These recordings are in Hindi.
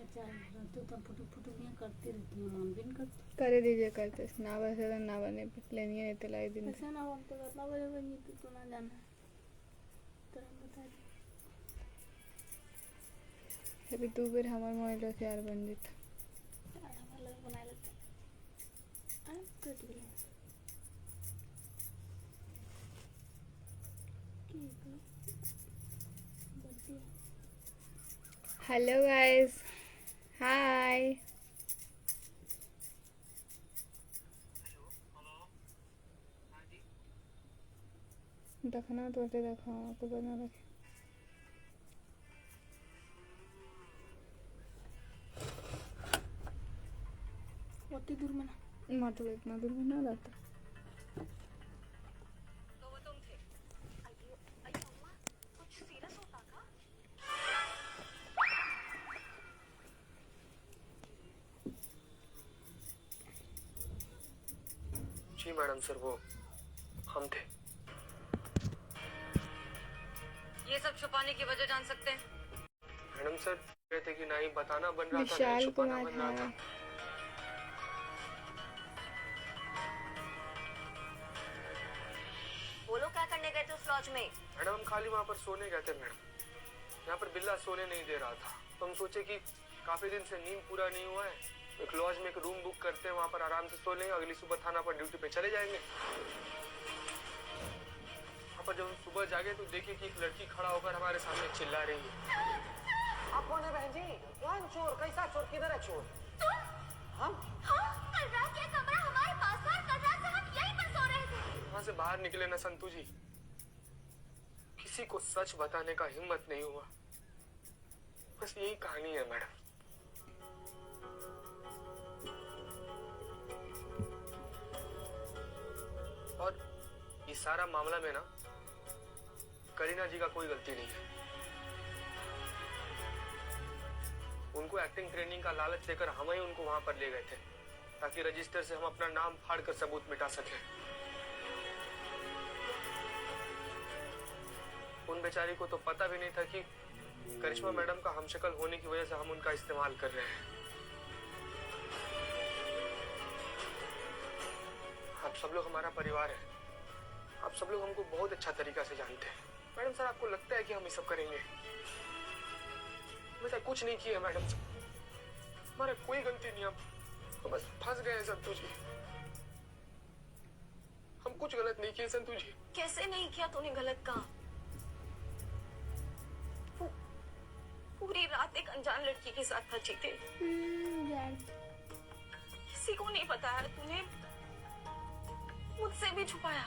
तो तब फुटू करती रहती है मन बिन कर करे दीजिए करते ना बसे तो ना बने लेनी है नहीं लाई दिन ऐसा ना बोलते करना बजे बनी तो ना जाना तो हम बता दे अभी तू फिर हमारे मोबाइल से यार बन जीत हमारे लोग बना लेते हैं कट गया हेलो गाइस हाय देखना तो देखा तो बना रखे बहुत दूर में ना मतलब इतना दूर में ना रहता तो वो तुम थे अयो अयो अम्मा कुछ सीरियस होता था जी मैडम सर वो हम थे ये सब छुपाने की वजह जान सकते हैं मैडम सर कह रहे थे कि ना ही बताना बन रहा था ना विशाल ही छुपाना कुमार बन रहा था बोलो क्या करने गए थे उस लॉज में मैडम हम खाली वहाँ पर सोने गए थे मैडम यहाँ पर बिल्ला सोने नहीं दे रहा था तो हम सोचे कि काफी दिन से नींद पूरा नहीं हुआ है एक लॉज में एक रूम बुक करते हैं वहाँ पर आराम से सो लेंगे अगली सुबह थाना पर ड्यूटी पे चले जाएंगे वहाँ पर जब हम सुबह जागे तो देखिए कि एक लड़की खड़ा होकर हमारे सामने चिल्ला रही है आप कौन है बहन जी? कौन चोर? कैसा चोर? किधर है चोर? हम? कल रात ये कमरा हमारे पास था कल रात से हम यहीं पर सो रहे थे वहाँ से बाहर निकले ना संतू जी किसी को सच बताने का हिम्मत नहीं हुआ बस यही कहानी है मैडम और इस सारा मामला में ना करीना जी का कोई गलती नहीं है उनको एक्टिंग ट्रेनिंग का लालच देकर हम ही उनको वहां पर ले गए थे ताकि रजिस्टर से हम अपना नाम फाड़कर सबूत मिटा सकें उन बेचारी को तो पता भी नहीं था कि करिश्मा मैडम का हमशक्ल होने की वजह से हम उनका इस्तेमाल कर रहे हैं आप सब लोग हमारा परिवार है आप सब लोग हमको बहुत अच्छा तरीका से जानते हैं मैडम सर आपको लगता है कि हम ये सब करेंगे वैसा कुछ नहीं किया मैडम हमारा कोई गलती नहीं हम बस फंस गए हैं संतू जी हम कुछ गलत नहीं किए संतू जी कैसे नहीं किया तूने गलत काम पूरी रात एक अनजान लड़की के साथ था चीते किसी को नहीं बताया तूने मुझसे भी छुपाया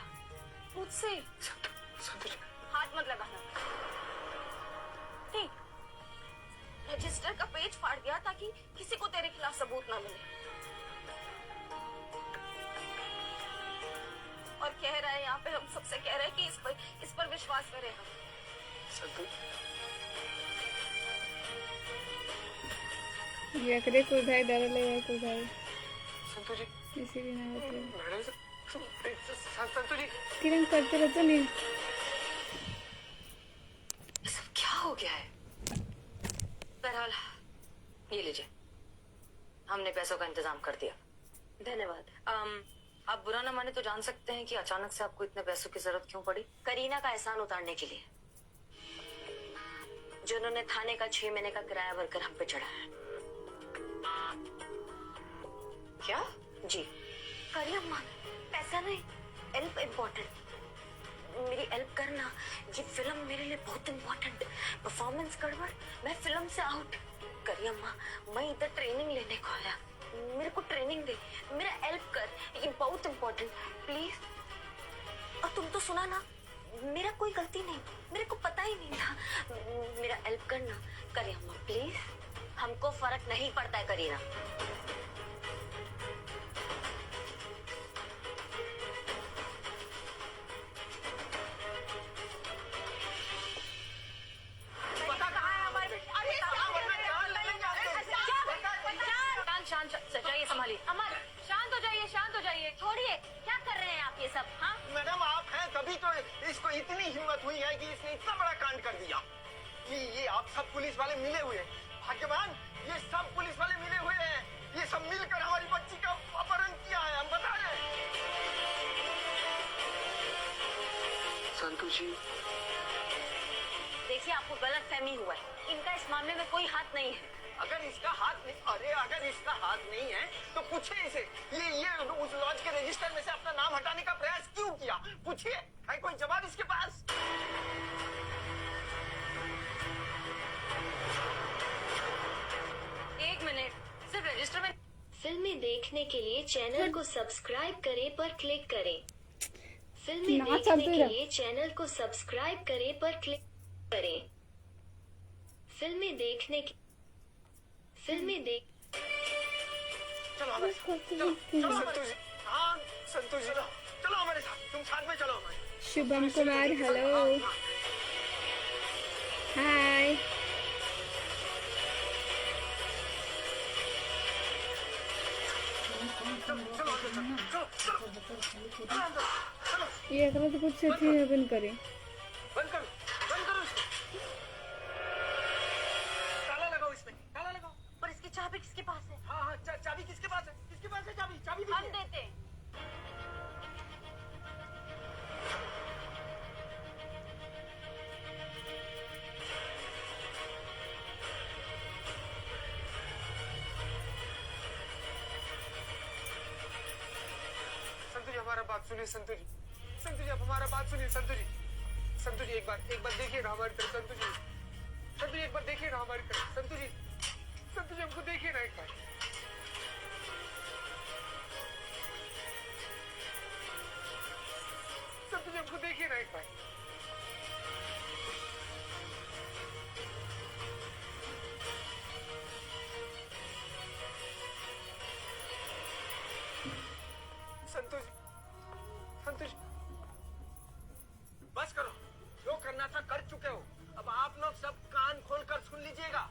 मुझसे संतू जी हाथ मत लगाना नहीं रजिस्टर का पेज फाड़ दिया ताकि किसी को तेरे खिलाफ सबूत ना मिले और कह रहा है यहाँ पे हम सबसे कह रहे हैं कि इस पर विश्वास करें हम संतू ये करे कुदाई डर लगे कुदाई संतू जी इसीलिए ना होते मैडम संतू जी किरण करते रहते नहीं ये सब क्या हो गया है बहरहाल ये लीजिए हमने पैसों का इंतजाम कर दिया धन्यवाद आप बुरा ना माने तो जान सकते हैं कि अचानक से आपको इतने पैसों की जरूरत क्यों पड़ी करीना का एहसान उतारने के लिए जिन्होंने थाने का 6 महीने का किराया भरकर हम पे चढ़ा है क्या जी करिए अम्मा पैसा नहीं हेल्प इम्पोर्टेंट मेरी हेल्प करना ये फिल्म मेरे लिए बहुत इम्पोर्टेंट परफॉर्मेंस गड़बड़ मैं फिल्म से आउट करिए अम्मा मैं इधर ट्रेनिंग लेने को आया मेरे को ट्रेनिंग दे मेरा हेल्प कर ये बहुत इम्पोर्टेंट प्लीज और तुम तो सुना ना मेरा कोई गलती नहीं मेरे को पता ही नहीं था मेरा हेल्प करना करिए अम्मा प्लीज हमको फर्क नहीं पड़ता है करीना जाइए संभालिए अमर शांत हो जाइए छोड़िए क्या कर रहे हैं आप ये सब हाँ मैडम आप हैं तभी तो इसको इतनी हिम्मत हुई है कि इसने इतना बड़ा कांड कर दिया ये आप सब पुलिस वाले मिले हुए हैं भाग्यवान, ये सब पुलिस वाले मिले हुए हैं। ये सब मिलकर हमारी बच्ची का अपहरण किया है, हम बता रहे हैं। संतु जी, देखिए, आपको गलत फहमी हुआ है। इनका इस मामले में कोई हाथ नहीं है। अगर इसका हाथ नहीं, अरे अगर इसका हाथ नहीं है तो पूछिए इसे, ये उस लॉज के रजिस्टर में से अपना नाम हटाने का प्रयास क्यों किया? पूछिए, है कोई जवाब इसके पास? एक मिनट, सिर्फ रजिस्टर में। फिल्में देखने के लिए चैनल को सब्सक्राइब करें पर क्लिक करें। फिल्में ना देखने चलते के रहो। लिए चैनल को सब्सक्राइब करें पर क्लिक करें। फिल्में देखने की चलो हमारे साथ, चलो संतु जी। हाँ संतु जी, चलो हमारे साथ, तुम साथ में चलो हमारे। शुभम कुमार, हेलो, हाय। ये अगर तो कुछ अच्छी ओपन करे। बंद करो इसको। ताला लगाओ इसमें, ताला लगाओ। पर इसकी चाबी किसके पास है? हाँ, चाबी किसके पास है? किसके पास है चाबी? चाबी हम दीजिए। देते हैं। संतु जी हमारा बात सुनिए। संतु जी, संतु जी आप हमारा बात सुनिए। संतु जी, संतु जी एक बार देखिए ना हमारी तरफ। संतु जी, संतु जी एक बार देखिए ना हमारी तरफ। संतु जी, संतु जी हमको देखिए ना एक बार। संतु जी हमको देखिए ना एक बार। संतु जी, संतु जी, बस करो, जो करना था कर चुके हो। अब आप लोग सब कान खोलकर सुन लीजिएगा।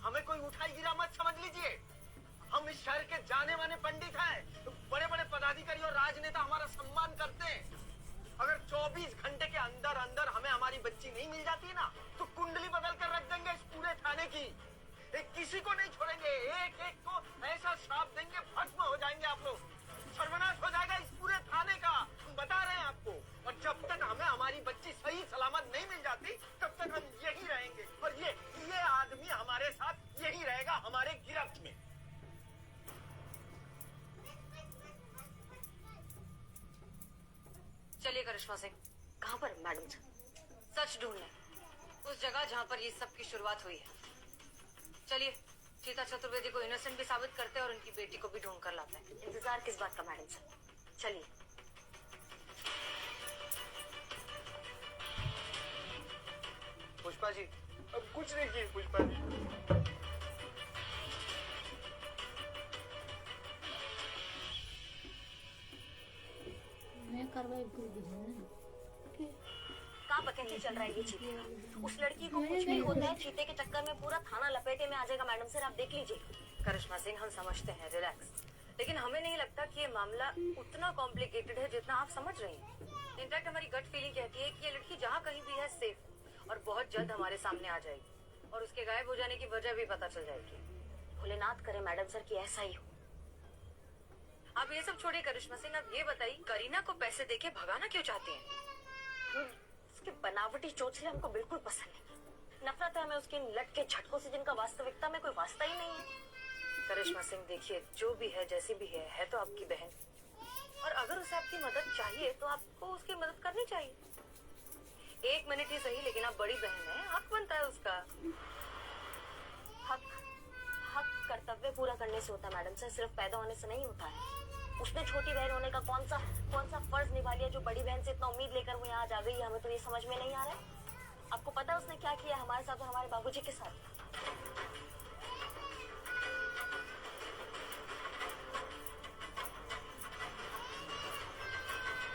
हमें कोई उठाई गिरा मत समझ लीजिए। हम इस शहर के जाने माने पंडित हैं। बड़े बड़े पदाधिकारी और राजनेता हमारा सम्मान करते हैं। अगर 24 घंटे के अंदर अंदर हमें हमारी बच्ची नहीं मिल जाती ना, तो कुंडली बदल कर रख देंगे इस पूरे थाने की। किसी को नहीं छोड़ेंगे, एक एक को ऐसा श्राप देंगे, भस्म हो जाएंगे आप लोग। सर्वनाश हो जाएगा इस पूरे थाने का, हम बता रहे हैं आपको। और जब तक हमें हमारी बच्ची सही सलामत नहीं मिल जाती, तब तक हम यही रहेंगे। और ये आदमी हमारे साथ यही रहेगा, हमारे गिरफ्त में। चलिए करिश्मा सिंह। कहाँ पर मैडम? सच ढूंढने, उस जगह जहाँ पर ये सब की शुरुआत हुई है। चलिए, चीता चतुर्वेदी को इनोसेंट भी साबित करते हैं और उनकी बेटी को भी ढूंढ कर लाते हैं। इंतजार किस बात का मैडम सर? चलिए। पुष्पा जी, अब कुछ नहीं किए पुष्पा जी। मैं कार्रवाई कर दी हूँ। कहाँ वैकेंसी चल रहा है ये चीते का? उस लड़की को कुछ भी होता है, चीते के चक्कर में पूरा थाना लपेटे में आ जाएगा मैडम सर, आप देख लीजिए। करिश्मा सिंह, हम समझते हैं, रिलैक्स। लेकिन हमें नहीं लगता कि ये मामला उतना कॉम्प्लिकेटेड है जितना आप समझ रही हैं। इनफैक्ट हमारी गट फीलिंग कहती है कि ये लड़की जहाँ कहीं भी है सेफ और बहुत जल्द हमारे सामने आ जाएगी और उसके गायब हो जाने की वजह भी पता चल जाएगी। भोलेनाथ करे मैडम सर कि ऐसा ही हो। आप ये सब छोड़िए करिश्मा सिंह, अब ये बताइए, करीना को पैसे देके भगाना क्यों चाहती हैं? उसके बनावटी चोचले हमको बिल्कुल पसंद नहीं। नफरत है हमें उसके इन लटके झटकों से जिनका वास्तविकता में कोई वास्ता ही नहीं है। करिश्मा सिंह देखिए, जो भी है जैसी भी है तो आपकी बहन, और अगर उसे आपकी मदद चाहिए तो आपको उसकी मदद करनी चाहिए। 1 मिनट ही सही, लेकिन आप बड़ी बहन है, हक बनता है उसका। हक कर्तव्य पूरा करने से होता है मैडम सर, सिर्फ पैदा होने से नहीं होता है। उसने छोटी बहन होने का कौन सा फर्ज निभा लिया जो बड़ी बहन से इतना उम्मीद लेकर वो यहाँ आ गई है? हमें तो ये समझ में नहीं आ रहा है। आपको पता है उसने क्या किया हमारे साथ और हमारे बाबूजी के साथ?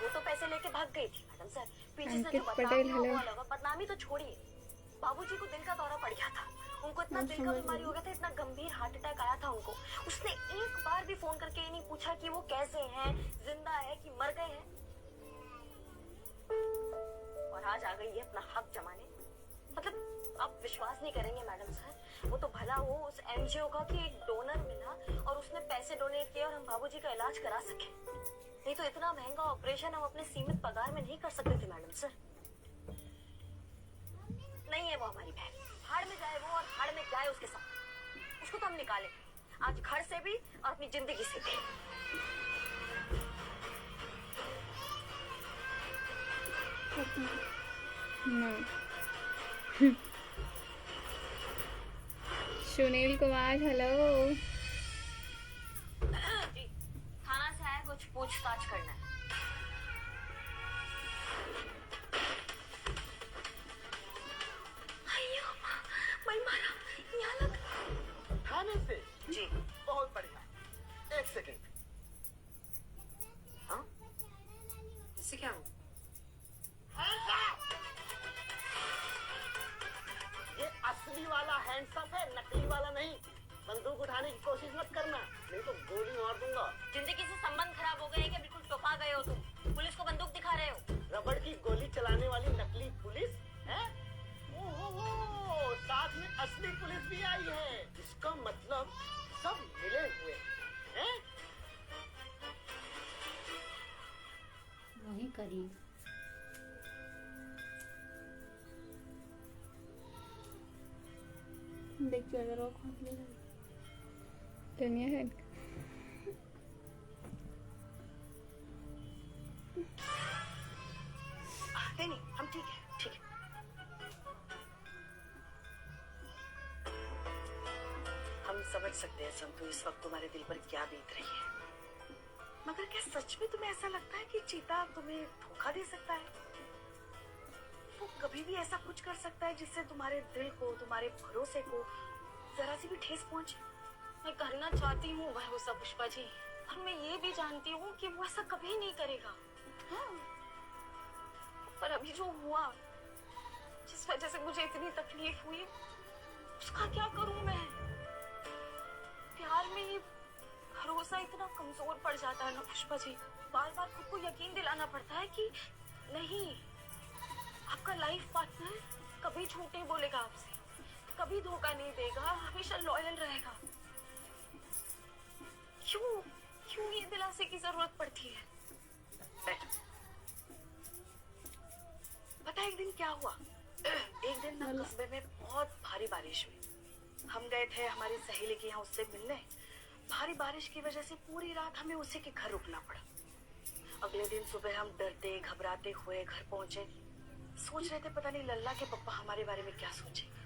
वो तो पैसे लेके भाग गई थी मैडम सर। पीछे से जो बदनामी तो छोड़िए, बाबूजी को दिल का दौरा पड़ गया था। उनको इतना दिल का बीमारी हो गया था, इतना गंभीर हार्ट अटैक आया था उनको। उसने एक बार भी फोन करके ये नहीं पूछा कि वो कैसे हैं, जिंदा है कि मर गए हैं। और आज आ गई है अपना हक जमाने। मतलब आप विश्वास नहीं करेंगे मैडम सर, वो तो भला वो उस एनजीओ का कि एक डोनर मिला और उसने पैसे डोनेट किए और हम बाबूजी का इलाज करा सके। नहीं तो इतना महंगा ऑपरेशन हम अपने सीमित पगार में नहीं कर सकते थे मैडम सर। नहीं है वो हमारी बहन, भाड़ में जाए वो और भाड़ में जाए उसके साथ। उसको तो हम निकाले आज घर से भी और अपनी जिंदगी से भी। No. सुनील कुमार हेलो। जी थाना से आया, कुछ पूछताछ करना है। अय्यो, मैं मारा, यहाँ लग। थाने से? जी बहुत बढ़िया। एक सेकंड। हाँ इससे क्या हुआ? ये असली वाला हैंड्सअप है, नकली वाला नहीं। बंदूक उठाने की कोशिश मत करना, नहीं तो गोली मार दूंगा। जिंदगी से संबंध खराब हो गए हैं कि बिल्कुल टोपा गए हो तुम? पुलिस को बंदूक दिखा रहे हो? रबड़ की गोली चलाने वाली नकली पुलिस है? ओहो, साथ में असली पुलिस भी आई है। इसका मतलब सब मिले हुए हैं। वही करी। देखिए अगर वो खोल ले दुनिया है। नहीं नहीं हम ठीक है, ठीक है। हम समझ सकते हैं संतु इस वक्त तुम्हारे दिल पर क्या बीत रही है, मगर क्या सच में तुम्हें ऐसा लगता है कि चीता तुम्हें धोखा दे सकता है? वो कभी भी ऐसा कुछ कर सकता है जिससे तुम्हारे दिल को, तुम्हारे भरोसे को जरा सी भी ठेस पहुंचे? मैं करना चाहती हूँ भरोसा पुष्पा जी, और मैं ये भी जानती हूँ कि वो ऐसा कभी नहीं करेगा। हाँ। पर अभी जो हुआ, जिस वजह से मुझे इतनी तकलीफ हुई, उसका क्या करूँ मैं? प्यार में ये भरोसा इतना कमजोर पड़ जाता है ना पुष्पा जी। बार बार खुद को यकीन दिलाना पड़ता है कि नहीं, आपका लाइफ पार्टनर कभी झूठ नहीं बोलेगा आपसे, कभी धोखा नहीं देगा, हमेशा लॉयल रहेगा। क्यों क्यों ये दिलासे की जरूरत पड़ती है? पता है एक दिन क्या हुआ? एक दिन ना कस्बे में बहुत भारी बारिश हुई। हम गए थे हमारी सहेली के यहाँ उससे मिलने। भारी बारिश की वजह से पूरी रात हमें उसी के घर रुकना पड़ा। अगले दिन सुबह हम डरते घबराते हुए घर पहुंचे। सोच रहे थे पता नहीं लल्ला के पप्पा हमारे बारे में क्या सोचेंगे,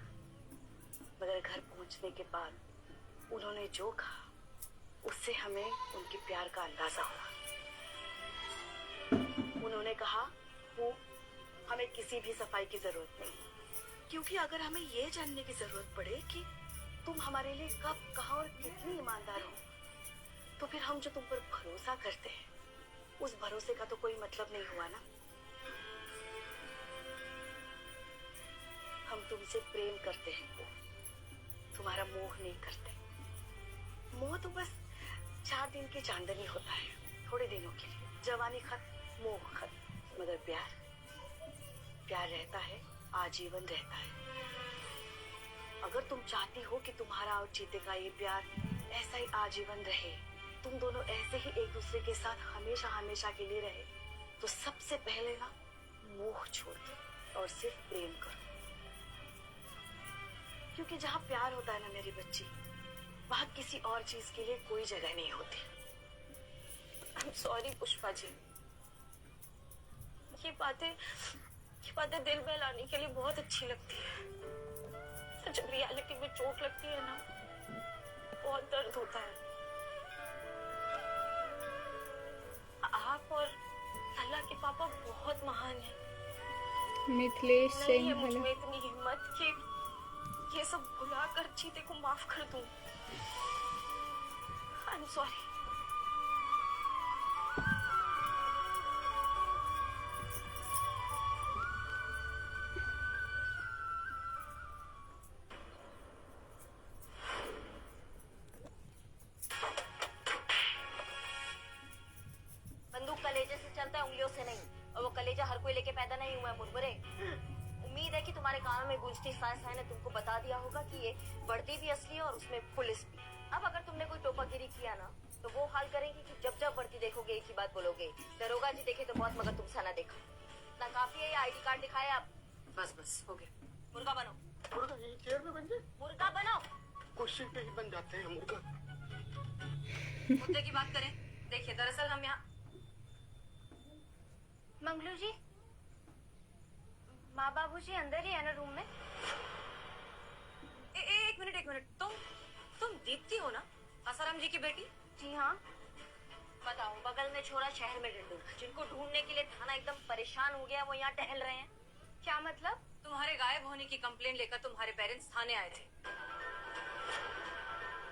मगर घर पहुंचने के बाद उन्होंने जो कहा उससे हमें उनके प्यार का अंदाजा हुआ। उन्होंने कहा वो हमें किसी भी सफाई की जरूरत नहीं, क्योंकि अगर हमें ये जानने की जरूरत पड़े कि तुम हमारे लिए कब, कहाँ और कितनी ईमानदार हो, तो फिर हम जो तुम पर भरोसा करते हैं उस भरोसे का तो कोई मतलब नहीं हुआ ना। हम तुमसे प्रेम करते हैं, तुम्हारा मोह नहीं करते। मोह तो बस 4 दिन की चांदनी होता है, थोड़े दिनों के लिए। जवानी खत्म, मोह खत्म, मगर प्यार रहता है, आजीवन रहता है। अगर तुम चाहती हो कि तुम्हारा और चीते का ये प्यार ऐसा ही आजीवन रहे, तुम दोनों ऐसे ही एक दूसरे के साथ हमेशा हमेशा के लिए रहे, तो सबसे पहले ना मोह छोड़ दो और सिर्फ प्रेम करो। क्योंकि जहाँ प्यार होता है ना मेरी बच्ची, वहाँ किसी और चीज के लिए कोई जगह नहीं होती। I'm sorry पुष्पा जी, ये बातें दिल में लाने के लिए बहुत अच्छी लगती है, तो जब रियलिटी में चोट लगती है ना, बहुत दर्द होता है। आप और लल्ला के पापा बहुत महान हैं। मिथिलेश नहीं सिंह है मुझ हेलो। में इतनी हिम्मत कि ये सब भुलाकर चीते को माफ कर दूं। I'm sorry। बंदूक कलेजे से चलता है, उंगलियों से नहीं, और वो कलेजा हर कोई लेके पैदा नहीं हुआ है मुरबरे। उम्मीद है कि तुम्हारे तुम्हारे कानों में गूंजती साय ने तुमको बता दिया होगा कि ये वर्दी भी असली है और उसमें पुलिस भी। अब अगर तुमने कोई टोपागिरी किया ना तो वो हाल करेंगे कि जब जब वर्दी देखोगे एक ही बात बोलोगे, दरोगा जी देखे तो बहुत मगर तुम सना देखा। ना काफी है, आईडी कार्ड दिखाए आप। बस बस हो गया। मुर्गा बनो। मुर्गा यही चेयर पे बन जाए? मुर्गा बनो। कुर्सी पे ही बन जाते हैं मुर्गा। मुद्दे की बात करें। देखिए दरअसल हम यहाँ मंगलू जी, माँ बाबू जी अंदर ही है ना रूम में? एक मिनट, तुम दीप्ति हो ना, आसाराम जी की बेटी? जी हाँ। बताओ, बगल में छोरा शहर में डंडू, जिनको ढूंढने के लिए थाना एकदम परेशान हो गया, वो यहाँ टहल रहे हैं। क्या मतलब? तुम्हारे गायब होने की कंप्लेन लेकर तुम्हारे पेरेंट्स थाने आए थे।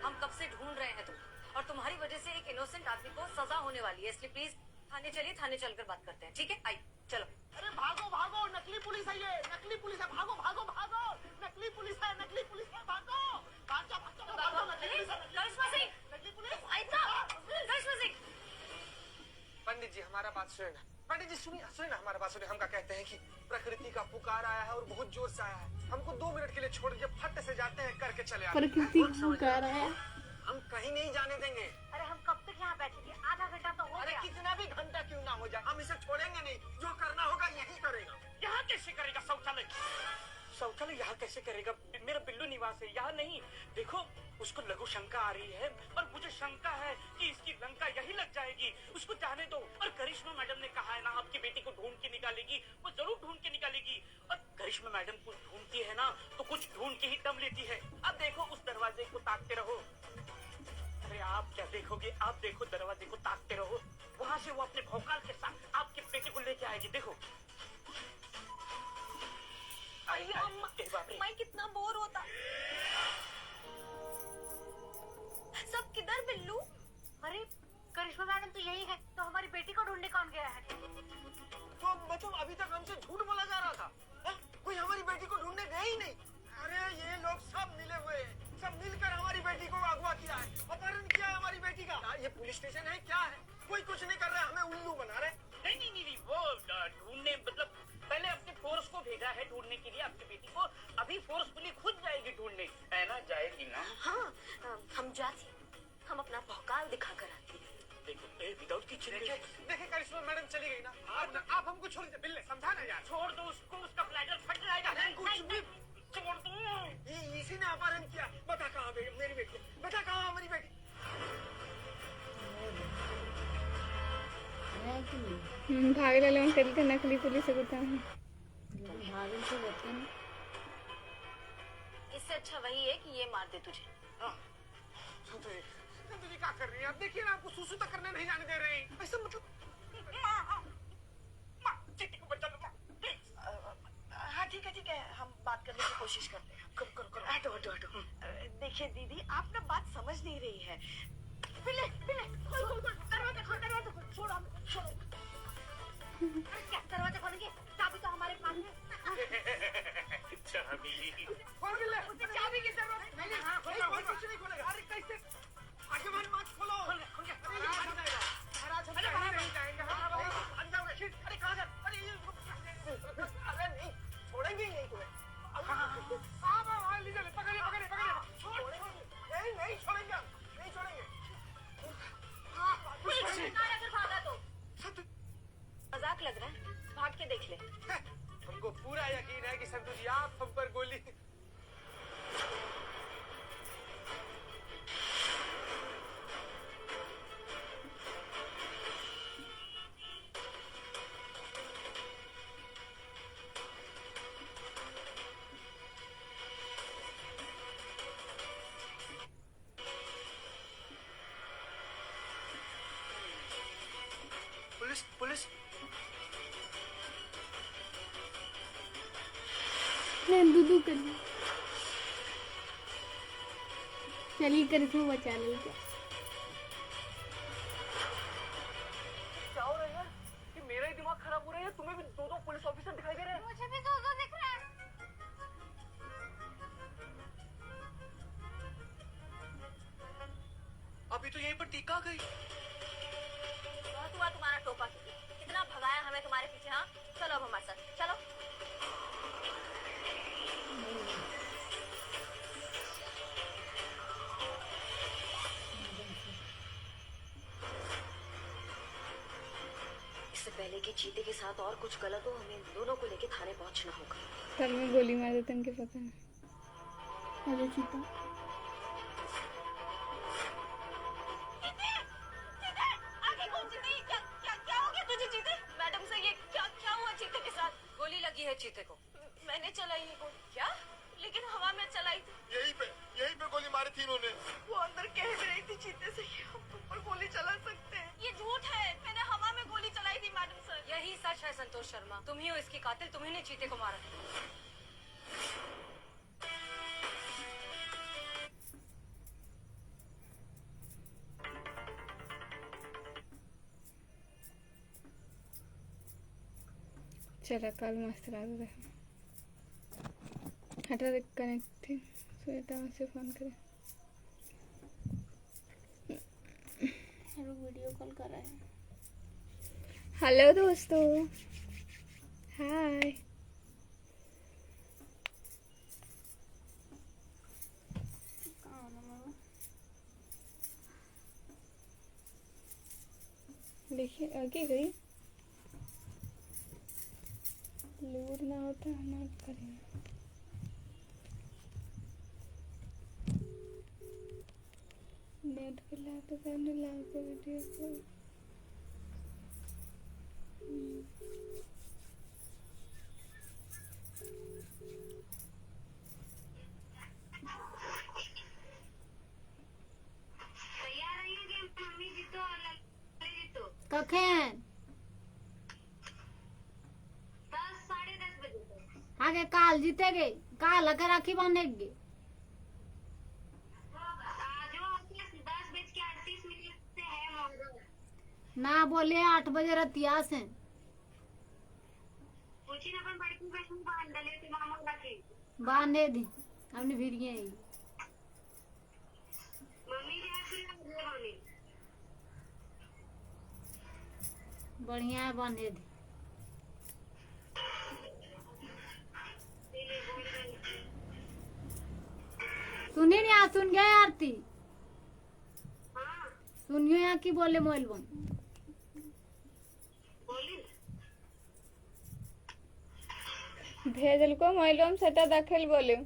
हम कब से ढूंढ रहे हैं तुम, और तुम्हारी वजह से एक इनोसेंट आदमी को सजा होने वाली है, इसलिए प्लीज थाने चलिए, थाने चलकर बात करते हैं, ठीक है? आई चलो। अरे भागो भागो, नकली पुलिस है ये, नकली पुलिस है, भागो भागो भागो, नकली पुलिस है, नकली पुलिस है, भागो भाग जाओ, भागो, नकली पुलिस है, करिश्मा सिंह, नकली पुलिस। करिश्मा सिंह। पंडित जी हमारा बात सुने ना, पंडित जी सुनिए ना हमारा बात सुनिए। हम क्या कहते हैं कि प्रकृति का पुकार आया है और बहुत जोर से आया है, हमको 2 मिनट के लिए छोड़ दीजिए, फट से जाते हैं, करके चले आते हैं। प्रकृति पुकार है। हम कहीं नहीं जाने देंगे। अरे हम कब तक यहाँ बैठे थे? आधा घंटा तो हो अरे गया। कितना भी घंटा क्यों ना हो जाए, हम इसे छोड़ेंगे नहीं, जो करना होगा यही करेगा। यहाँ कैसे करेगा शौचालय? शौचालय यहाँ कैसे करेगा? मेरा बिल्लू निवास है, यहाँ नहीं। देखो उसको लघु शंका आ रही है और मुझे शंका है कि इसकी लंका यही लग जाएगी। उसको जाने दो। और करिश्मा मैडम ने कहा है ना आपकी बेटी को ढूंढ के निकालेगी, वो जरूर ढूंढ के निकालेगी। और करिश्मा मैडम कुछ ढूंढती है ना तो कुछ ढूंढ के ही दम लेती है। अब देखो उस दरवाजे को ताकते रहो। अरे आप क्या देखोगे, आप देखो दरवाजे को ताकते रहो, वहाँ से वो अपने भौकाल के साथ आपके बेटे को लेके आएगी। देखो मैं कितना बोर होता। सब किधर बिल्लू? अरे करिश्मा मैडम तो यही है, तो हमारी बेटी को ढूंढने कौन गया है? तो मतलब अभी तक हमसे झूठ बोला जा रहा था, कोई हमारी बेटी को ढूंढने गया ही नहीं। अरे ये लोग सब मिले हुए हैं, सब मिलकर हमारी बेटी को अगवा किया है, अपहरण किया है हमारी बेटी का। ये पुलिस स्टेशन है क्या है? कोई कुछ नहीं कर रहा है, हमें उल्लू बना रहे। नहीं, वो ढूंढने मतलब पहले अपने फोर्स को भेजा है ढूंढने के लिए आपकी बेटी को। अभी फोर्सफुली खुद जाएगी ढूंढने, है ना? जाएगी ना? हाँ, हम जाते, हम अपना भौकाल दिखाकर आते। देखो विदाउट किचन। देखिए करिश्मा मैडम चली गई ना, आप हमको छोड़ दीजिए, बिल्ले समझाना यार। छोड़ दो उसको, उसका ब्लैडर फट जाएगा। कुछ भी छोड़ दो। इसी ने अपहरण किया। बता कहाँ मेरी बेटी, बता कहाँ हमारी बेटी। भागले लोन कल का नकली पुलिस होता है। इससे अच्छा वही है कि ये मार दे तुझे। संतु जी क्या कर रही है? आप देखिए ना, आपको सुसु तक करने नहीं जाने दे रहे हैं। ऐसा मतलब चिट्टी को बचा लो प्लीज। हाँ ठीक है, हम बात करने की कोशिश करते हैं। करो। हटो। देखिए दीदी, आप ना बात समझ नहीं रही है। पिले, दरवाजा खोल, छोड़ो। क्या दरवाजा खोलेंगे? चाबी तो हमारे पास है। खोल बिल्ले। चाबी की जरूरत नहीं। हाँ, कोई कुछ नहीं खोलेगा। अरे कैसे? आगे मत खोलो। खोल गया। महाराज हम कहीं नहीं जाएंगे। हम जाओगे। अरे कहाँ जा? अरे नहीं छोड़ेंगे ही नहीं तुम्हें। लीजिए, पकड़िए। नहीं छोड़ेंगे हम, नहीं छोड़ेंगे। अगर भागा तो मजाक लग रहा है, भाग के देख ले। हमको पूरा यकीन है कि संतु जी आप हम पर गोली। पुलिस दूधू कर चलिए करिश्मा बचा लो। क्या हो रहा है यार? कि मेरा ही दिमाग खराब हो रहा है, तुम्हें भी 2 पुलिस ऑफिसर दिखाई दे रहे हैं? मुझे भी दूधू दिख रहा है। अभी तो यहीं पर टीका गई। बहुत हुआ तुम्हारा टोपा, कितना भगाया हमें तुम्हारे पीछे। हाँ चलो अब हमारे साथ चलो। पहले कि चीते के साथ और कुछ गलत हो, हमें दोनों को लेके थाने पहुंचना होगा। कल में गोली मार देते उनके पता नहीं। अरे चीता आगे कौन चीते? क्या हो गया तुझे चीते? मैडम से ये क्या हुआ चीते के साथ? गोली लगी है चीते को। मैंने चलाई है गोली। क्या? लेकिन हवा में चलाई थी। यहीं पे गोली मारी थी इन्होंने। वो अंदर कह भी रही थी चीते से कि हम तुम पर गोली चला सकते हैं। ये झूठ है, मैंने हवा में गोली चलाई थी मैडम सर। यही सच है संतोष शर्मा, तुम ही हो इसकी कातिल, तुम्ही ने चीते को मारा। चला कल मस्त लग रहा है। हटा दे कनेक्ट थी, श्वेता से फोन करे। हेलो वीडियो कॉल कर रहे हैं। हेलो दोस्तों, हाय। कहाँ हो मामा? देखिए आगे गई। लूर ना होता ना करेंगे। नेट पे लाते करने लाते वीडियो को। कखें 10-10:30 बजे तक। आगे काल जीतेगे, काल अगर राखी बांधेगी। जो 10:38 से है मॉडल। ना बोले 8 बजे रतिया से पूछी ना अपन बड़की बहन बांध डाले थे मामा राखी। बांधे दी हमने फिर ये मम्मी ने फिर बांधी। बढ़िया है, बांधे दी। सुनी नहीं, आज सुन गए आरती। सुनियो यहाँ की बोले मोबाइल बंद। भेजल को मोबाइल सेटा दाखिल बोले।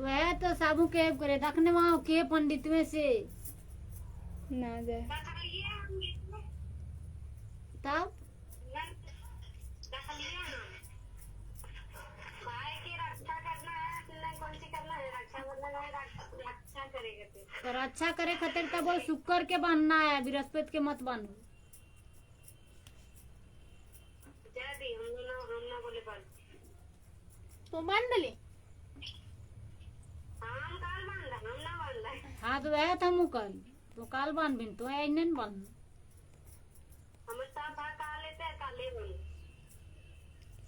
वह तो साबू के करे रखने वहाँ के पंडित में से ना जाए तब पर अच्छा करे खातिर तब वो शुक्र के बांधना है, बृहस्पति के मत बांधो। तो बांध ले। हाँ तो वह था मुकल तो काल बांध बिन तो ऐ नहीं बांध।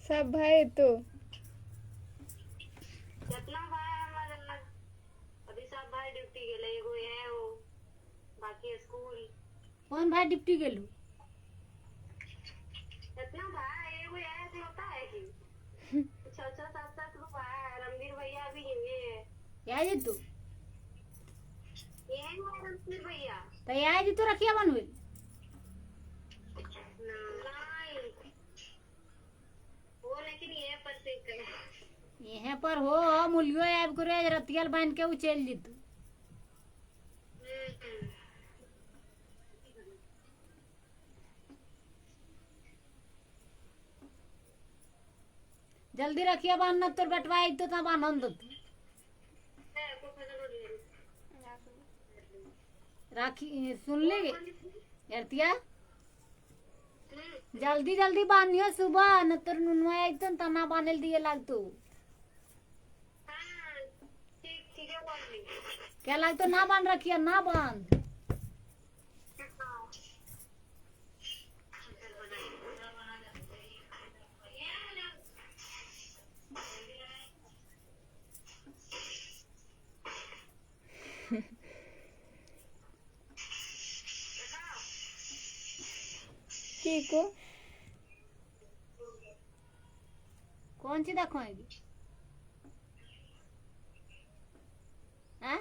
सब भाई तो जितना भाई हमारा अभी सब भाई ड्यूटी गेले, एगो है वो बाकी स्कूल। कौन भाई डिप्टी गेलू? जितना भाई एगो है से होता है कि 6-7 लोग भाई। रणवीर भैया भी ये याद है तू? ये है रणवीर भैया तो याद है तू रखिया बनवे नहीं वो, लेकिन ये पर से करे यहाँ पर हो मुलियो ऐब करे रतियल बांध के उचल जीतू। जल्दी रखिए बांधना तो बटवाई तो था बांधन दो तू राखी सुन ले यारतिया जल्दी जल्दी बांधियो सुबह न तो नुनवा आई तो तना बांधल दिए लाग तू ठीक है बोल ली। क्या लाग तो ना बांध रखिए ना बांध। की को कौन सी देखोगी? हैं?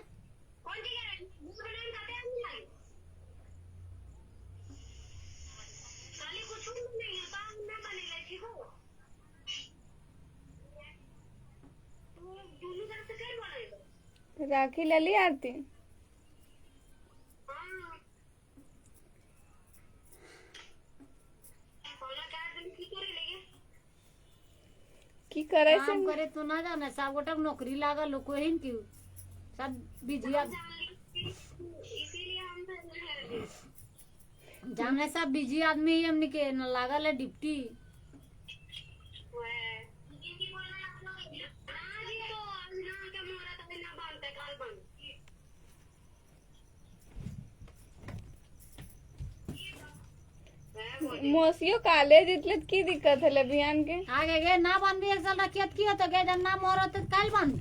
राखी ले ली आरती? की करे से काम करे तो ना जाने सब गोटक नौकरी लागल लोग को हिन क्यों सब बिजिया जाने सब बिजी आदमी ही हमने के न लागल है डिप्टी। मौसियो कॉलेज इतले की दिक्कत है अभियान के आगे गे ना बन भी एक साल रखियत की तो गे जब ना मोर तो कल बन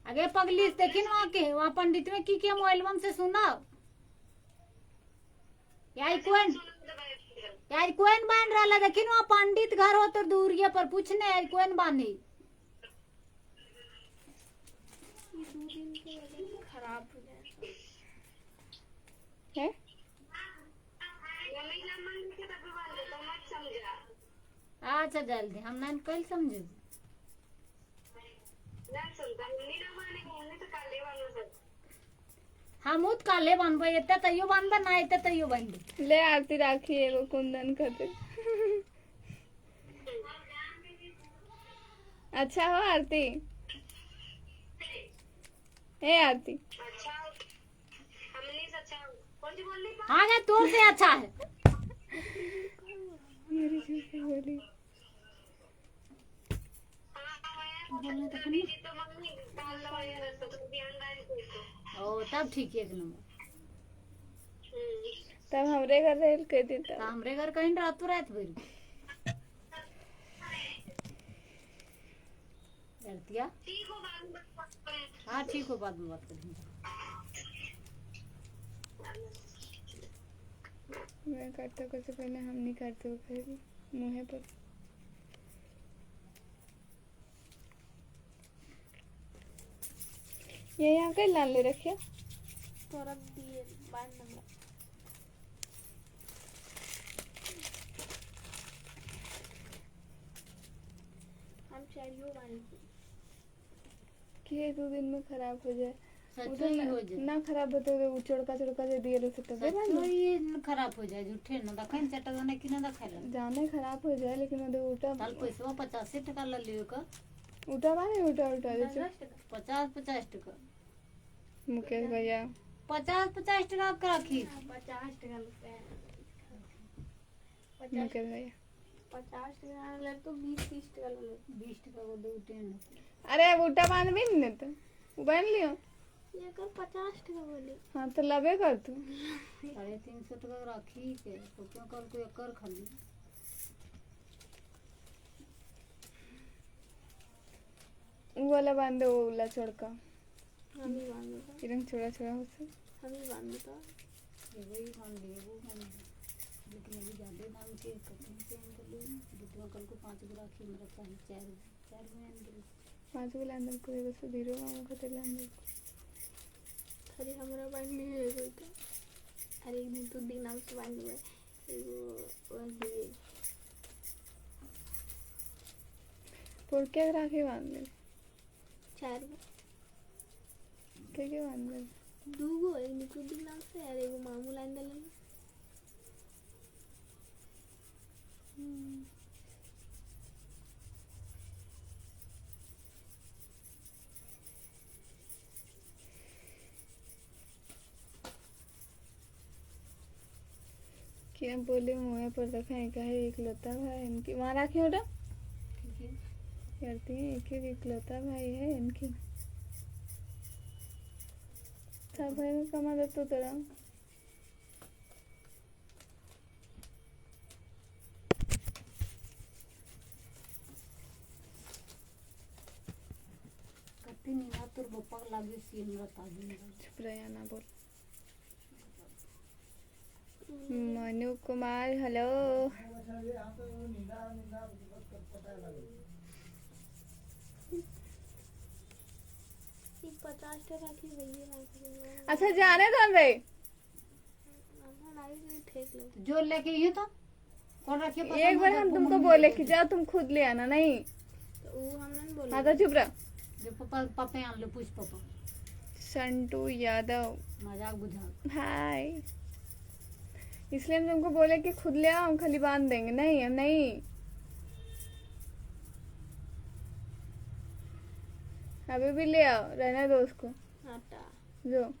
आगे पगली देखिन वहाँ के वहाँ पंडित में की के मोबाइल से सुना यार कोई बन रहा देखिन वहाँ पंडित घर हो तो दूरिया पर पूछने यार कोई बानी खराब हो जाए है। अच्छा जल्दी हम नहीं कल समझे हम उत काले बनबे एते तइयो बनबे ना एते तइयो बनबे ले आरती राखी एगो कुंदन खातिर। अच्छा हो आरती? ए आरती हाँ गे तू से अच्छा है मेरी झूठी बोली। ओ तब ठीक है एक नंबर। तब हमरे घर रेल के देता तो हमरे घर कहीं रात रात भर करतिया। हाँ ठीक हो बाद में बात करेंगे। मैं करता कुछ पहले हम नहीं करते हो फिर मुँह पर ये यहाँ कहीं लाल ले रखिए तो रख दिए बांध नंबर हम चाहिए बांध कि 2 दिन में खराब हो जाए। सच्चो ही हो जाए ना खराब होते तो चोड़का से दिए रहे तो सच्चो ही खराब हो जाए झूठे ना दखन चटा जाने कि ना दखाइला जाने खराब हो जाए लेकिन वो उल्टा ताल पैसा 85 टका ले लियो का उल्टा बारे उल्टा दे 50 टका मुकेश भैया 50 टका का रखी 50 टका रुपए मुकेश भैया 50 टका ले तो 20-30 टका ले 20 टका को दो टेन। अरे उल्टा बांध भी नहीं तो बांध लियो ये कर 50 टका बोली। हाँ तो लबे कर तू 350 टका राखी के तो क्यों कल को एकर खाली वो वाला बांधे वो वाला चोड़का हम ही बांध देता किरण छोड़ा छोड़ा हो से हम ही बांध देता ये वही मान लिए वो मान लेकिन अभी ज्यादा दाम के कटिंग से हम कर लिए जितना कल को 5 को राखी मेरा चाहिए 4 में अंदर 5 वाला अंदर को एक सौ 0 मामा को तेरे अंदर अरे हमरा बांध लिए कोई तो अरे एक दिन तो दिन नाम से बांध लिए एगो बस दिए por qué राखी बांध ले 4 के बांध ले 2 गो एक निकुद्दीन नाम से और एगो मामू लाइन दलन क्या बोले मुँह पर रखा है कहे इकलौता भाई इनकी वहाँ राखी उठा करती है एक इकलौता भाई है इनकी सब भाई में कमा दे तो तेरा कति नहीं ना तो बप्पा लागे सी हमरा ताजी चुप रह ना बोल मनु कुमार हेलो ये 50 टका की भैया ना अच्छा जाने दो रे ठेक लो जो लेके ये तो कौन रखिए एक बार हम तुमको बोले कि जाओ तुम खुद ले आना नहीं तो वो हमने बोला हाँ तो चुप रह। जो पापा पापा आन लो पूछ पापा संटू यादव मजाक बुझा हाय। इसलिए हम तुमको बोले कि खुद ले आओ, हम खाली बांध देंगे। नहीं नहीं, अभी भी ले आओ, रहने दो उसको। आटा जो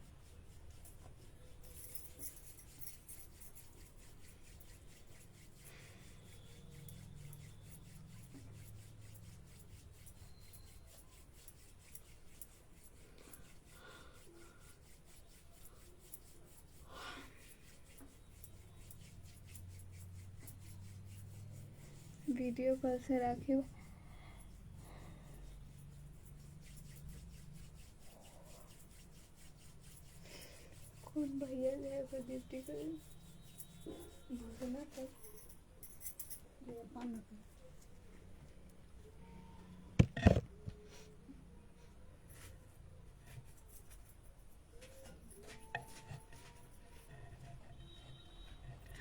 वीडियो कॉल से राखी कौन भैया जाए को ड्यूटी कर भोजना कर जो अपन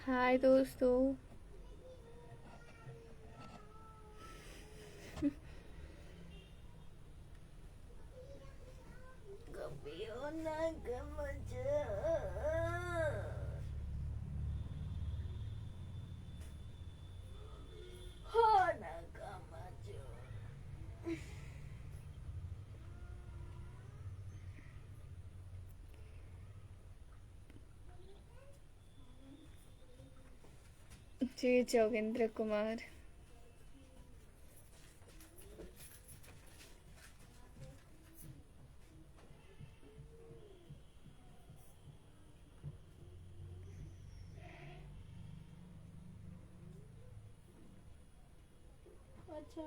हाय दोस्तों। जी जोगेंद्र कुमार। अच्छा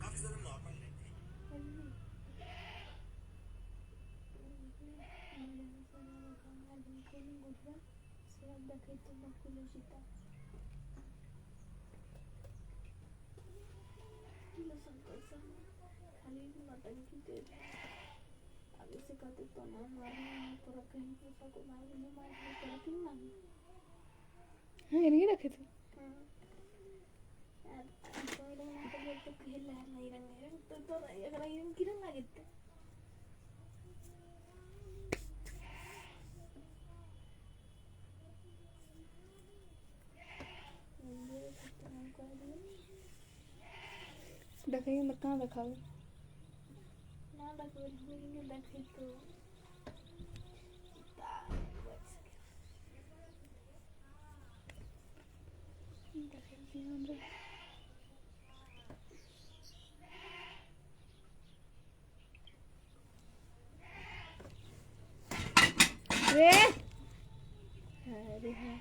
काफी ज्यादा नॉर्मल लेते खाली मटन की दे दे। आगे से कहते तो ना मारना पूरा कहीं पैसा को मार नहीं मार कर क्यों मांगे। हाँ इन्हीं रखे थे। यार तो ना तो बोल तो खेल है नहीं रंग तो अगर ये किरण लगे थे ये तो हम कर दिए रखेंगे मत, कहाँ रखा हुआ? ना रखो लेकिन रखे तो रे अरे हाँ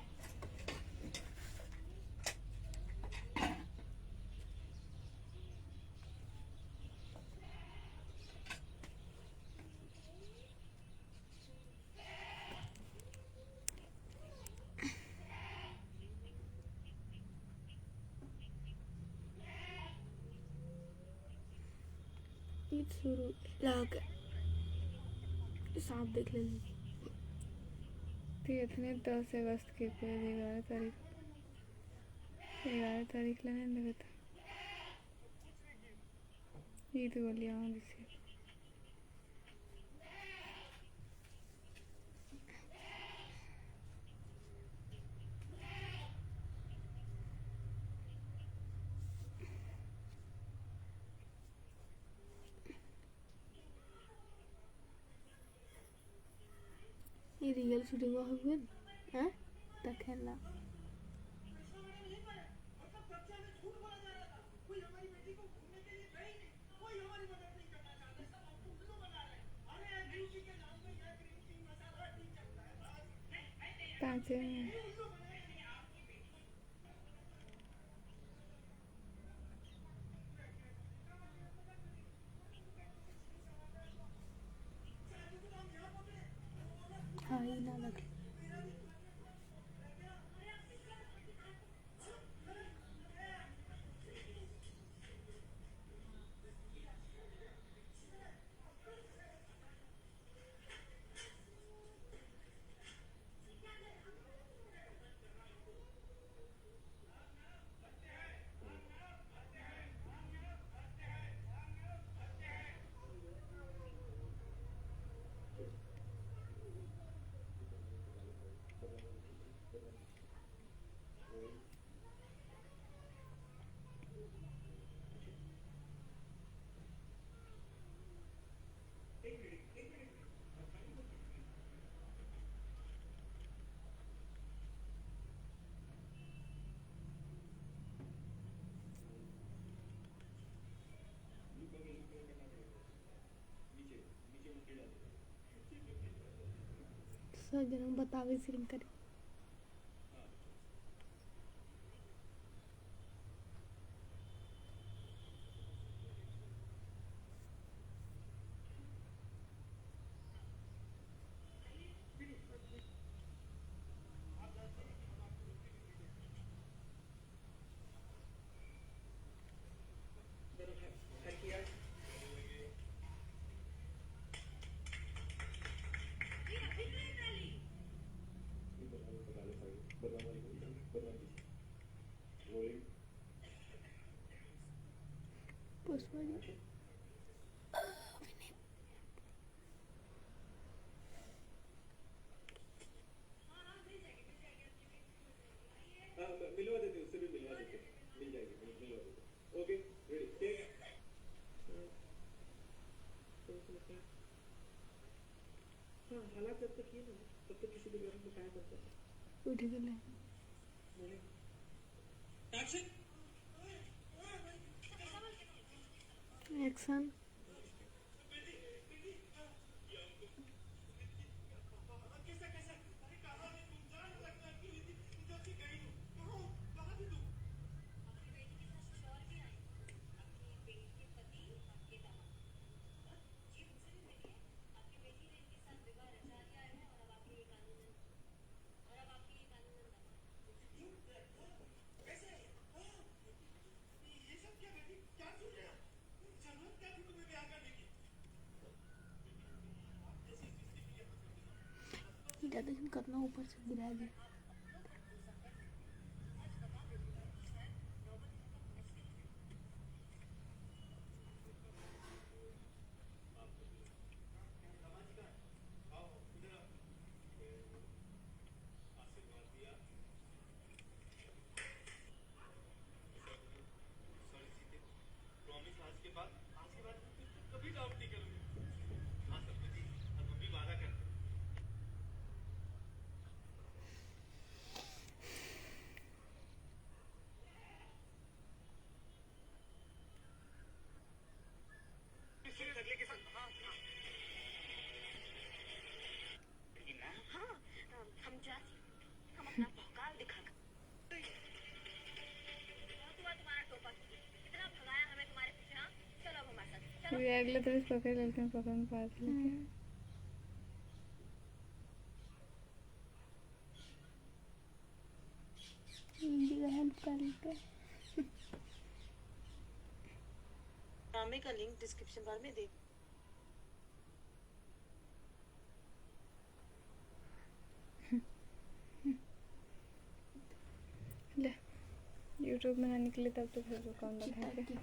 शुरू लाग सांप देख लेंगे। इतने 10 अगस्त के कोई 11 तारीख लेने लगे थे ईद वाली आऊँगी से। ये रियल शूटिंग हुए हैं तखेला पाँचे में हाँ ये ना लगे सजन बतावे सिर्फ करे पुष्पा जी मिलवा देते उससे भी मिलवा देते मिल जाएगी मिलवा देते ओके रेडी टेक हाँ हालात जब तक ये ना तब तक किसी भी बारे में बताया करता है उठ गए एक्शन ज़्यादा दिन करना ऊपर से गिरा दे अगले तरह पकड़ लेते हैं पकड़ पास लेके हेल्प कर लेते ड्रामे का लिंक डिस्क्रिप्शन बार में दे ले यूट्यूब में ना निकले तब तो फिर कौन दिखाएगा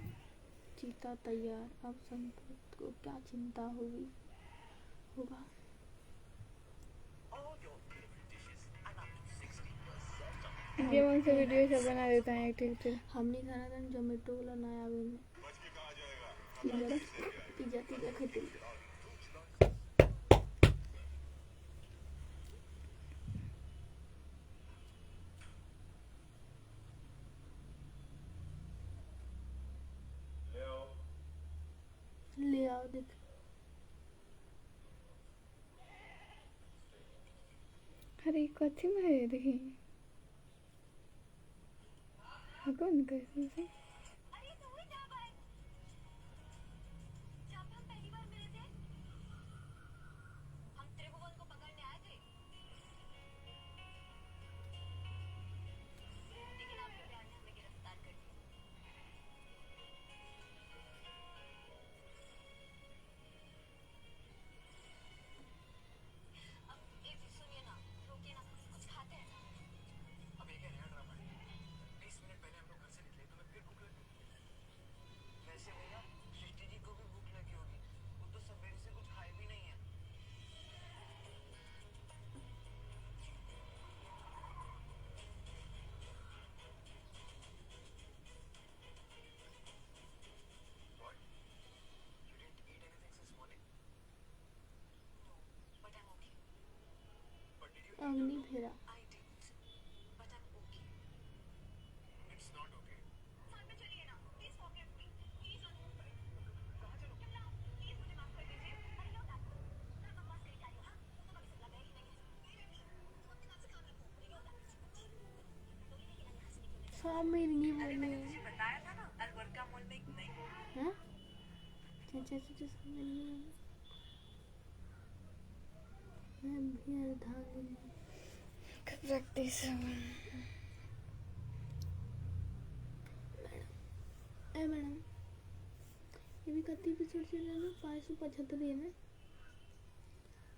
चीता तैयार अब संपत को क्या चिंता होगी होगा ये कौन सा वीडियो सब बना देता है ठीक ठीक हमने खाना था जोमेटो वाला नया पिज्जा पिज्जा पिज्जा खाते ले आओ देख अरे कथी में है देखिए कौन कैसे से अग्नि फेरा सब मिर्गी बोली है। बताया था ना अलबर्का मॉल में एक नई हाँ चाचा चाचा सब मिर्गी बोली। मैं भी अर्धांगिनी प्रैक्टिस मैडम ये भी कति एपिसोड चल रहा है ना 575 है ना।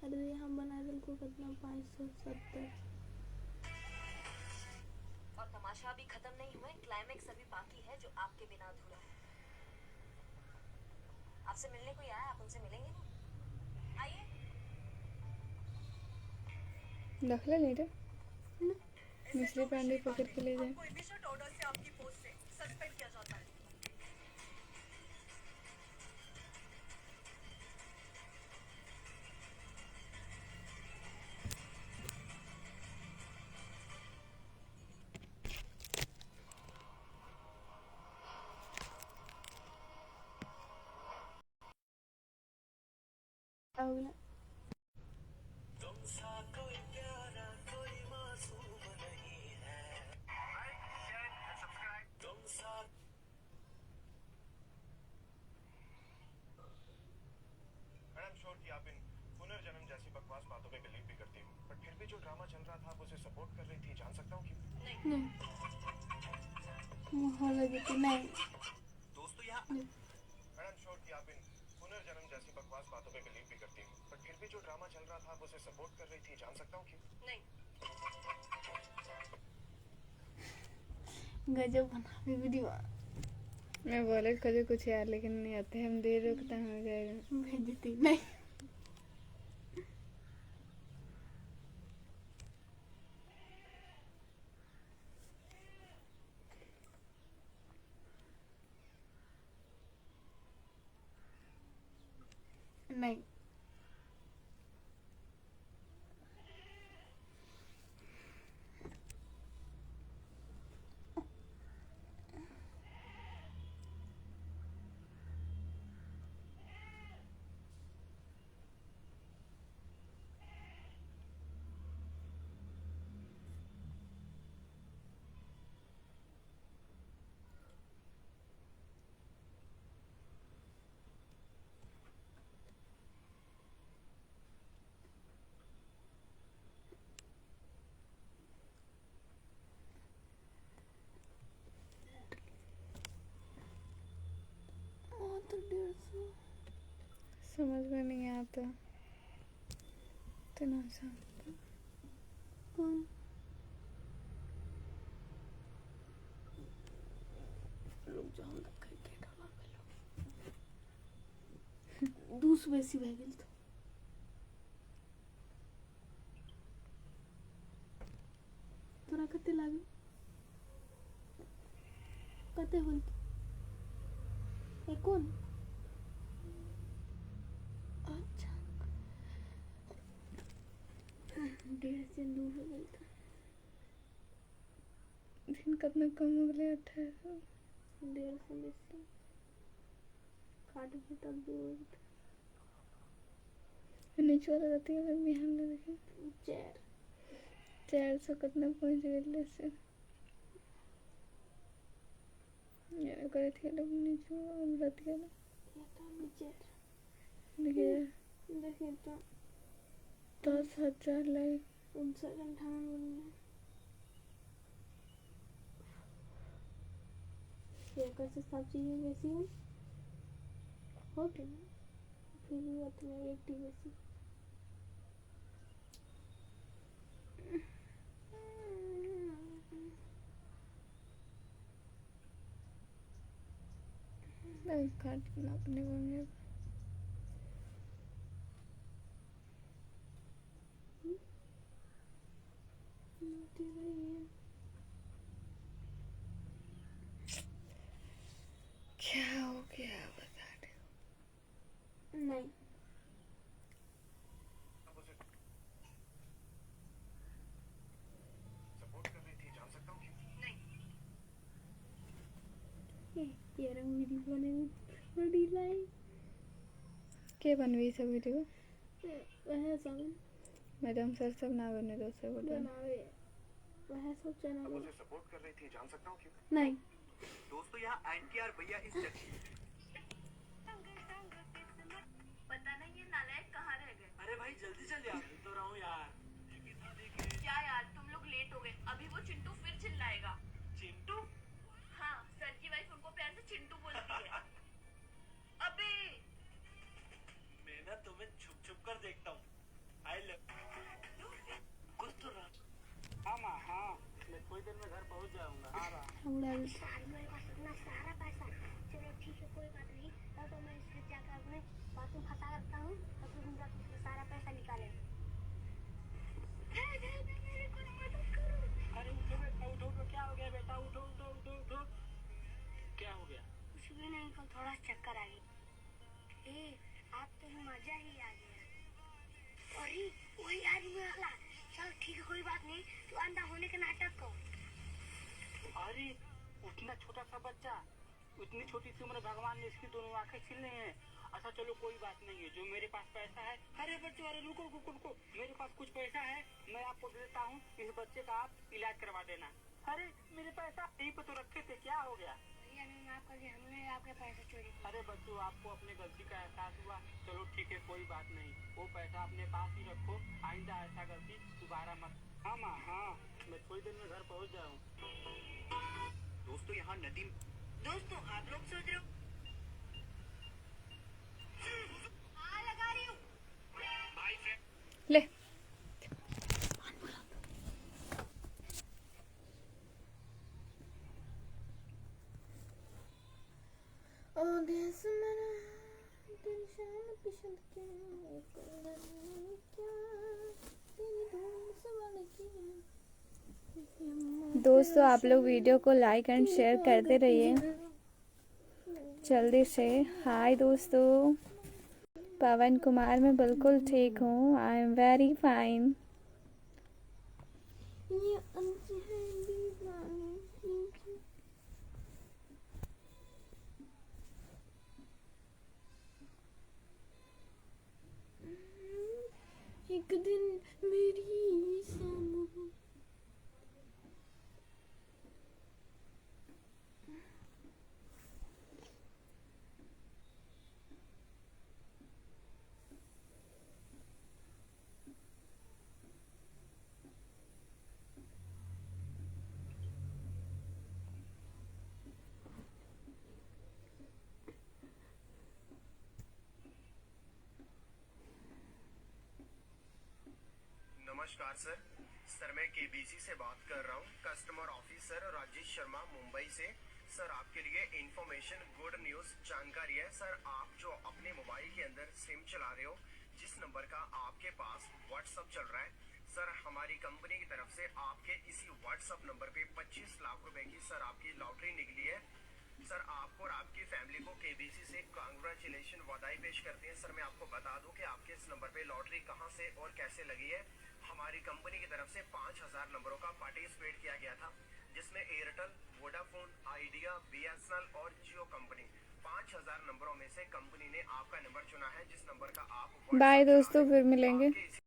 अरे हम बना दिल को कितना 570। और तमाशा अभी खत्म नहीं हुआ है, क्लाइमेक्स अभी बाकी है जो आपके बिना अधूरा है। आपसे मिलने कोई आया, आप उनसे मिलेंगे ना? आइए। दखला नहीं रे मिश्री पांडे पकड़ के ले जाए। आपको इमीडिएट ऑर्डर से आपकी पोस्ट से सस्पेंड किया जाता है। अगला कि आप इन पुनर्जन्म जैसी बकवास बातों पे बिलीव भी करती हूँ, बट फिर भी जो ड्रामा चल रहा था आप उसे सपोर्ट कर रही थी, जान सकता हूँ क्यों? नहीं मुझे लगी थी नहीं दोस्तों यहाँ आई एम श्योर कि आप इन पुनर्जन्म जैसी बकवास बातों पे बिलीव भी करती हूँ, बट फिर भी जो ड्रामा चल रहा था आप उसे सपोर्ट कर रही थी, जान सकता हूँ क्यों? नहीं गजब बना वीडियो। मैं बोले कभी कुछ यार लेकिन नहीं आते हम देर रुकता हो जाएगा। भेजती नहीं नहीं तो 150 समझ में नहीं आता इतना सा। कौन रुक जाओ ना क्रिकेट वाला पहले दूस बेसी भए गेल तो तोरा कते लागे कते होल ए कौन अच्छा 1.5 से दूर हो गई था। दिन कितना कम हो गया 1800 1.5 से बेसी काट भी तब दूर नीचे वाला रहती है अगर बिहान ले देखे 400 कितना पहुंच गए से यार करे थे लोग नीचे रहती है ना देखिए देखिए तो 10,000 लाइक 59 ये कैसे सब चीजें वैसी हो गई फिर भी उतना एक्टिव वैसी काट अपने बने क्या हो गया बता दे। नहीं सपोर्ट कर रही थी, जान सकता हूँ क्यों? ये रंग वीडियो बने बड़ी लाइन के बनवी सब वीडियो वह सब मैडम सर सब ना बने दो सब बनावे वह सब चैनल अब उसे सपोर्ट कर रही थी, जान सकता हूँ क्यों? नहीं। दोस्तों यहाँ एनटीआर भैया इस पता नहीं ये नालायक कहाँ रह गए। अरे भाई जल्दी चल यार, तो रहा हूँ यार। क्या यार तुम लोग लेट हो गए, अभी वो चिंटू फिर चिल्लाएगा। चिंटू? हाँ, सर की वाइफ उनको प्यार से चिंटू बोलती है। अबे मैं ना तुम्हें छुप छुप कर देखता हूँ। आई लव कुछ तो रहा। हाँ माँ हाँ, मैं थोड़ी देर में घर पहुँच जाऊंगा। आ रहा हमरा सारा पैसा, चलो ठीक है कोई बात नहीं, तो मैं इससे जाकर अपने बाथरूम फंसा रखता हूँ, तो तुम जाकर इसमें सारा पैसा निकाले। अरे उठो बेटा, उठो उठो, क्या हो गया बेटा, उठो उठो उठो उठो। क्या हो गया? कुछ भी नहीं, कल थोड़ा चक्कर आ गया। ए, आप तो मजा ही आ गया। अरे वही आदमी वाला, चल ठीक है कोई बात नहीं, तू अंधा होने का नाटक कर। अरे उतना छोटा सा बच्चा, उतनी छोटी सी उम्र भगवान ने इसकी दोनों आंखें छीन ली हैं। अच्छा चलो कोई बात नहीं है, जो मेरे पास पैसा है। अरे बच्चों अरे रुको रुको रुको, मेरे पास कुछ पैसा है, मैं आपको दे देता हूँ, इस बच्चे का आप इलाज करवा देना। अरे मेरे पैसा यहीं पे तो रखे थे, क्या हो गया? माफ कर दिया, हमने आपके पैसे चोरी किए। अरे बच्चों आपको अपने गलती का एहसास हुआ, चलो ठीक है कोई बात नहीं, वो पैसा अपने पास ही रखो, आइंदा ऐसा गलती दोबारा मत। हाँ माँ हाँ, मैं थोड़ी देर में घर पहुँच जाऊँ। दोस्तों यहाँ नदी। दोस्तों आप लोग सोच रहे हो हाँ लगा रही हूँ। भाई फ्रेंड ले ओ देश मेरा तेरी शान पसंद के क्या तेरी धूम सवाल की। दोस्तों आप लोग वीडियो को लाइक एंड शेयर करते रहिए जल्दी से। हाय दोस्तों, पवन कुमार मैं बिल्कुल ठीक हूँ, आई एम वेरी फाइन। ये अंत है दीवानी। एक दिन मेरी शाम नमस्कार सर। सर मैं केबीसी से बात कर रहा हूँ, कस्टमर ऑफिसर राजेश शर्मा मुंबई से। सर आपके लिए इंफॉर्मेशन गुड न्यूज जानकारी है। सर आप जो अपने मोबाइल के अंदर सिम चला रहे हो, जिस नंबर का आपके पास व्हाट्सएप चल रहा है, सर हमारी कंपनी की तरफ से आपके इसी व्हाट्सएप नंबर पे 25 लाख रुपए की सर आपकी लॉटरी निकली है। सर आपको और आपकी फैमिली को केबीसी से कांग्रेचुलेशन बधाई पेश करते हैं। सर मैं आपको बता दूं कि आपके इस नंबर पे लॉटरी कहां से और कैसे लगी है। हमारी कंपनी की तरफ से 5000 नंबरों का पार्टिसिपेट किया गया था, जिसमें एयरटेल, वोडाफोन, आइडिया, बीएसएनएल और जियो कंपनी 5000 नंबरों में से कंपनी ने आपका नंबर चुना है, जिस नंबर का आप बाय दोस्तों, फिर मिलेंगे।